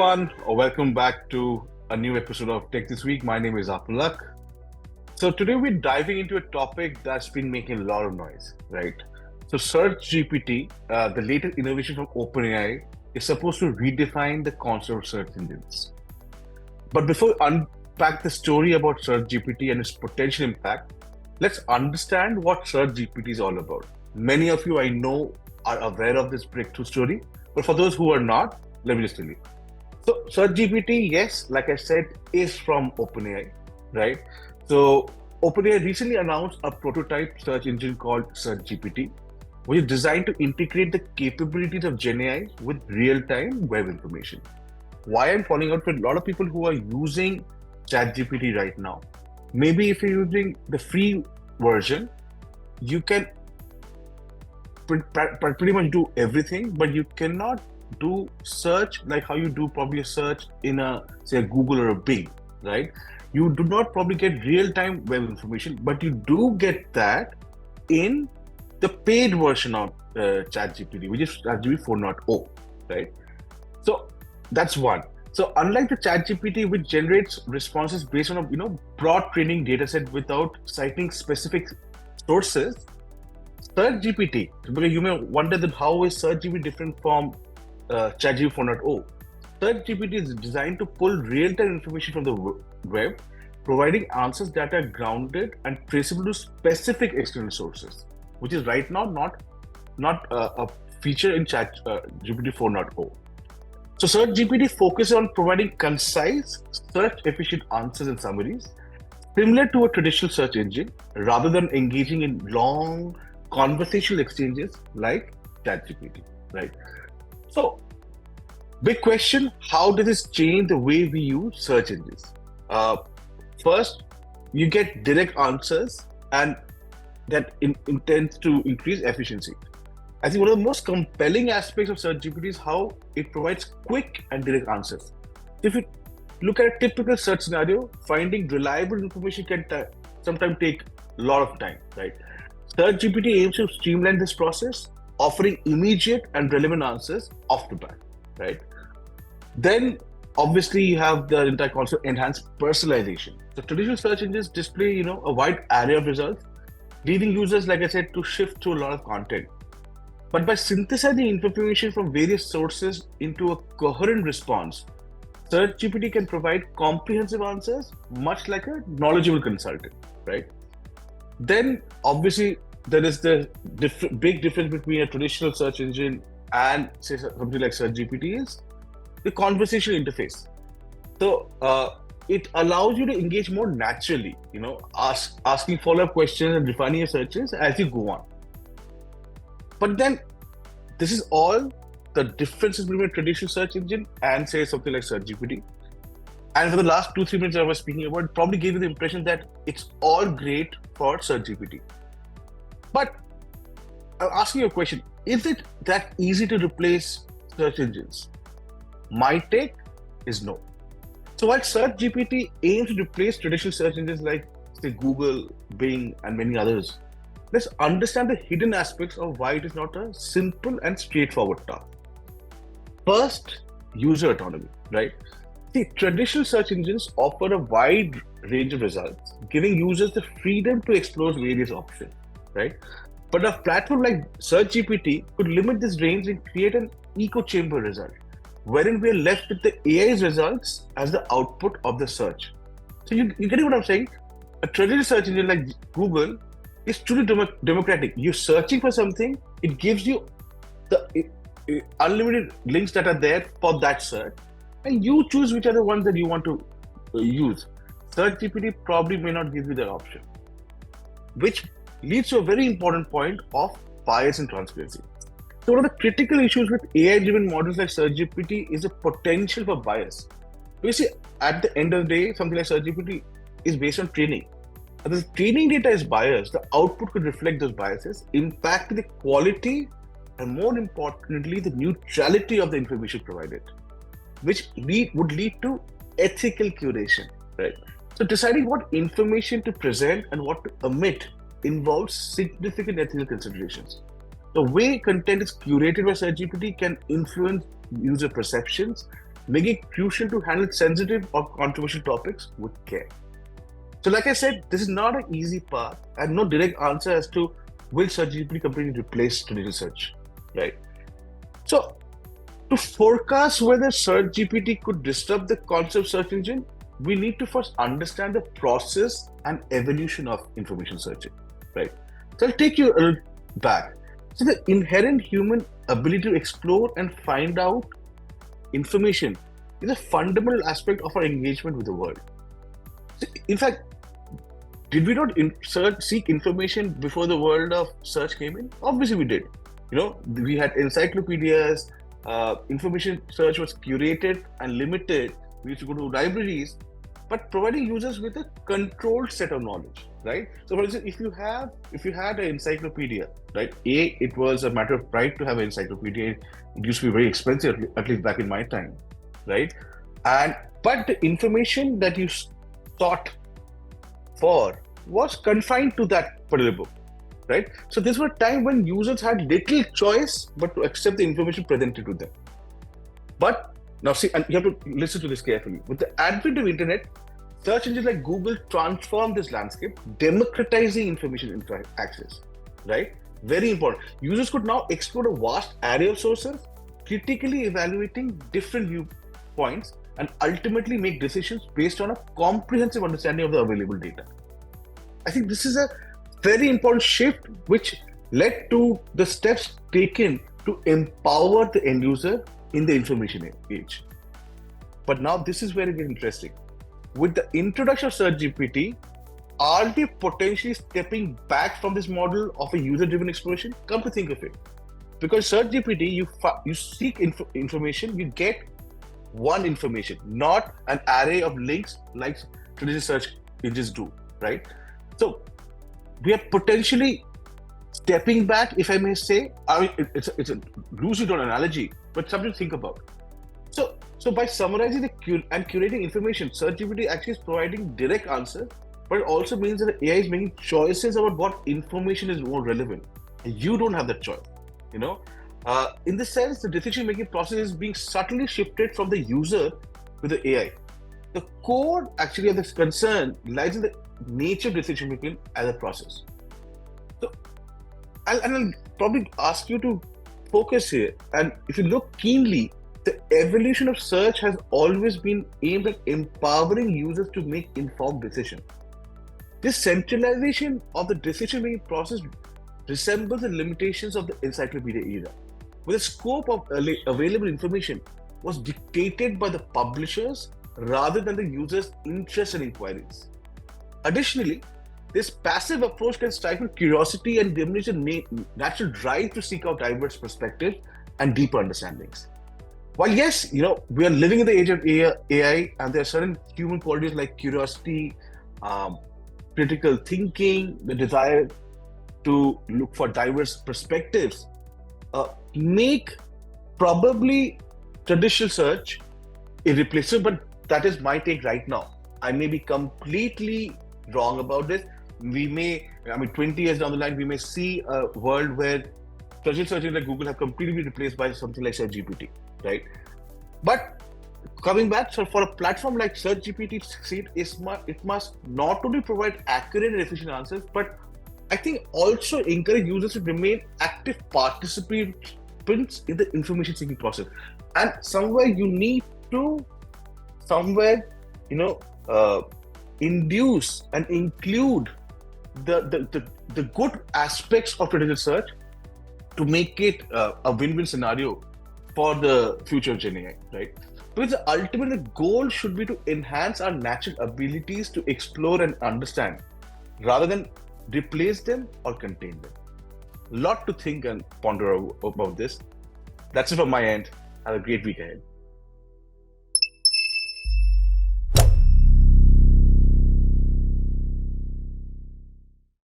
everyone. Welcome back to a new episode of Tech This Week. My name is Apulak. So today we're diving into a topic that's been making a lot of noise, right? So Search GPT, the latest innovation from OpenAI, is supposed to redefine the concept of search engines. But before we unpack the story about Search GPT and its potential impact, let's understand what Search GPT is all about. Many of you I know are aware of this breakthrough story, but for those who are not, let me just tell you. So Search GPT, yes, like I said, is from OpenAI, right? So OpenAI recently announced a prototype search engine called Search GPT, which is designed to integrate the capabilities of GenAI with real-time web information. Why I'm calling out for a lot of people who are using ChatGPT right now. Maybe if you're using the free version, you can pretty much do everything, but you cannot do search like how you do probably a search in a Google or a Bing, right? You do not probably get real-time web information, but you do get that in the paid version of ChatGPT, which is ChatGPT 4.0, right? So that's one. So unlike the ChatGPT, which generates responses based on a broad training data set without citing specific sources, Search GPT, because you may wonder that how is Search GPT different from ChatGPT 4.0. Search GPT is designed to pull real-time information from the web, providing answers that are grounded and traceable to specific external sources, which is right now not a feature in ChatGPT 4.0. So Search GPT focuses on providing concise, search-efficient answers and summaries, similar to a traditional search engine, rather than engaging in long conversational exchanges like ChatGPT, right? So, big question, how does this change the way we use search engines? First, you get direct answers, and that intends to increase efficiency. I think one of the most compelling aspects of Search GPT is how it provides quick and direct answers. If you look at a typical search scenario, finding reliable information can sometimes take a lot of time, right? Search GPT aims to streamline this process, offering immediate and relevant answers off the bat, right? Then, obviously, you have the entire concept enhanced personalization. So traditional search engines display, a wide array of results, leading users, like I said, to shift through a lot of content. But by synthesizing information from various sources into a coherent response, Search GPT can provide comprehensive answers, much like a knowledgeable consultant, right? Then, obviously, there is the big difference between a traditional search engine and, say, something like Search GPT is the conversational interface. So it allows you to engage more naturally, asking follow-up questions and refining your searches as you go on. But then, this is all the differences between a traditional search engine and, say, something like Search GPT. And for the last 2-3 minutes I was speaking about, it probably gave you the impression that it's all great for Search GPT. But I'm asking you a question, is it that easy to replace search engines? My take is no. So while Search GPT aims to replace traditional search engines like, say, Google, Bing, and many others, let's understand the hidden aspects of why it is not a simple and straightforward task. First, user autonomy, right? See, traditional search engines offer a wide range of results, giving users the freedom to explore various options, right? But a platform like Search GPT could limit this range and create an echo chamber result, wherein we are left with the AI's results as the output of the search. So you getting what I'm saying? A traditional search engine like Google is truly democratic. You're searching for something, it gives you the unlimited links that are there for that search, and you choose which are the ones that you want to use. Search GPT probably may not give you that option, which leads to a very important point of bias and transparency. So one of the critical issues with AI-driven models like Search GPT is the potential for bias. You see, at the end of the day, something like Search GPT is based on training. If the training data is biased, the output could reflect those biases, impacting the quality and, more importantly, the neutrality of the information provided, which would lead to ethical curation, right? So deciding what information to present and what to omit involves significant ethical considerations. The way content is curated by Search GPT can influence user perceptions making it crucial to handle sensitive or controversial topics with care. So like I said, this is not an easy path and no direct answer as to will Search GPT completely replace traditional search, right? So to forecast whether Search GPT could disrupt the concept search engine, we need to first understand the process and evolution of information searching, right? So I'll take you a little back. So the inherent human ability to explore and find out information is a fundamental aspect of our engagement with the world. So in fact, did we not seek information before the world of search came in? Obviously we did. We had encyclopedias, information search was curated and limited. We used to go to libraries, but providing users with a controlled set of knowledge, right? So for instance, if you had an encyclopedia, right? It was a matter of pride to have an encyclopedia. It used to be very expensive, at least back in my time, right? But the information that you sought for was confined to that particular book, right? So this was a time when users had little choice but to accept the information presented to them. But now see, and you have to listen to this carefully. With the advent of internet, search engines like Google transformed this landscape, democratizing information access, right? Very important. Users could now explore a vast array of sources, critically evaluating different viewpoints, and ultimately make decisions based on a comprehensive understanding of the available data. I think this is a very important shift which led to the steps taken to empower the end user in the information age. But now this is where it gets interesting. With the introduction of Search GPT, are we potentially stepping back from this model of a user-driven exploration? Come to think of it. Because Search GPT, you seek information, you get one information, not an array of links like traditional search engines do, right? So we are potentially stepping back, if I may say. I mean, it's a loosely drawn analogy, but something to think about. So by summarizing and curating information, Search GPT actually is providing direct answers, but it also means that the AI is making choices about what information is more relevant. You don't have that choice, In this sense, the decision-making process is being subtly shifted from the user to the AI. The core actually of this concern lies in the nature of decision-making as a process. So I'll probably ask you to focus here. And if you look keenly, the evolution of search has always been aimed at empowering users to make informed decisions. This centralization of the decision-making process resembles the limitations of the encyclopedia era, where the scope of available information was dictated by the publishers rather than the user's interests and inquiries. Additionally, this passive approach can stifle curiosity and diminish the natural drive to seek out diverse perspectives and deeper understandings. While yes, we are living in the age of AI, and there are certain human qualities like curiosity, critical thinking, the desire to look for diverse perspectives, make probably traditional search irreplaceable, but that is my take right now. I may be completely wrong about this. 20 years down the line, we may see a world where traditional searches like Google have completely been replaced by something like Search GPT, right? But coming back, so for a platform like Search GPT to succeed, it must not only provide accurate and efficient answers, but I think also encourage users to remain active participants in the information seeking process. And somewhere you need to induce and include the good aspects of traditional search to make it a win-win scenario for the future of Gen AI, right? Because the ultimate goal should be to enhance our natural abilities to explore and understand, rather than replace them or contain them. A lot to think and ponder about this. That's it from my end. Have a great week ahead.